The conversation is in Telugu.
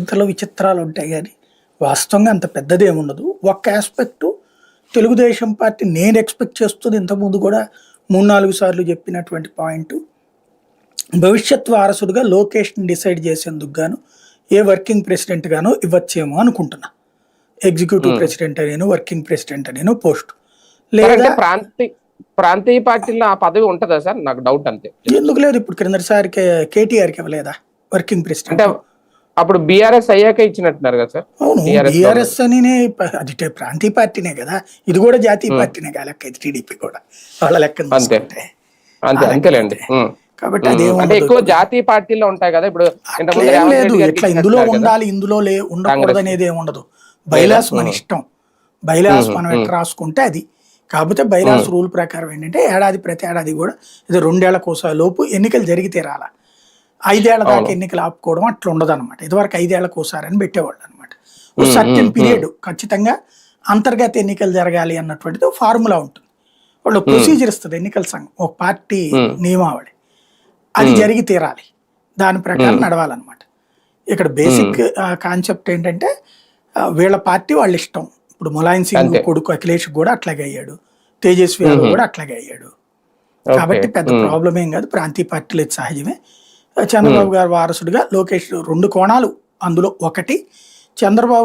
వింతలు విచిత్రాలు ఉంటాయి కానీ వాస్తవంగా అంత పెద్దదేముండదు. ఒక్క ఆస్పెక్ట్ తెలుగుదేశం పార్టీ నేను ఎక్స్పెక్ట్ చేస్తుంది ఇంతకుముందు కూడా 3-4 సార్లు చెప్పినటువంటి పాయింట్, భవిష్యత్ వారసుడిగా లోకేష్ని డిసైడ్ చేసేందుకు గాను ఏ వర్కింగ్ ప్రెసిడెంట్ గానో ఇవ్వచ్చేమో అనుకుంటున్నా. ఎగ్జిక్యూటివ్ ప్రెసిడెంట్ అనేను, వర్కింగ్ ప్రెసిడెంట్ అనేను పోస్ట్ లేదా ప్రాంతీయ పార్టీలో ఆ పదవి ఉంటుందా సార్? నాకు డౌట్ అంతే. ఎందుకు లేదు, ఇప్పుడు క్రిందసారి కేటీఆర్కి ఇవ్వలేదా వర్కింగ్ ప్రెసిడెంట్? అప్పుడు బీఆర్ఎస్ అయ్యాక ఇచ్చినట్టున్నారు కదా సార్. అవును, బీఆర్ఎస్ అని అది ప్రాంతీయ పార్టీనే కదా, ఇది కూడా జాతీయ పార్టీనే కదా లెక్క, ఇది టీడీపీ కూడా వాళ్ళ లెక్క అంతేలేండి. కాబట్టి అదే ఎక్కువ జాతీయ పార్టీలో ఉంటాయి కదా. ఇప్పుడు లేదు ఎట్లా ఇందులో ఉండాలి ఇందులో ఉండకూడదు అనేది ఏమి ఉండదు. బైలాస్ మన ఇష్టం, బైలాస్ మనం ఎట్లా రాసుకుంటే అది. కాకపోతే బైలాస్ రూల్ ప్రకారం ఏంటంటే ప్రతి ఏడాది కూడా ఇది 2 ఏళ్లకోసారి లోపు ఎన్నికలు జరిగితే రాలా, 5 ఏళ్ల దాకా ఎన్నికలు ఆపుకోవడం అట్లా ఉండదు అనమాట. ఇదివరకు 5 ఏళ్లకోసారి అని పెట్టేవాళ్ళు అనమాట. సర్టెన్ పీరియడ్ ఖచ్చితంగా అంతర్గత ఎన్నికలు జరగాలి అన్నటువంటిది ఫార్ములా ఉంటుంది. వాళ్ళు ప్రొసీజర్ ఇస్తుంది ఎన్నికల సంఘం, ఒక పార్టీ నియమావళి, అది జరిగి తీరాలి, దాని ప్రకారం నడవాలన్నమాట. ఇక్కడ బేసిక్ కాన్సెప్ట్ ఏంటంటే వీళ్ళ పార్టీ వాళ్ళ ఇష్టం. ఇప్పుడు ములాయం సింగ్ కొడుకు అఖిలేష్ కూడా అట్లాగే అయ్యాడు, తేజస్వి యాదవ్ కూడా అట్లాగే అయ్యాడు. కాబట్టి పెద్ద ప్రాబ్లం ఏం కాదు, ప్రాంతీయ పార్టీలు సహజమే. చంద్రబాబు గారు వారసుడిగా లోకేష్ 2 కోణాలు, అందులో ఒకటి చంద్రబాబు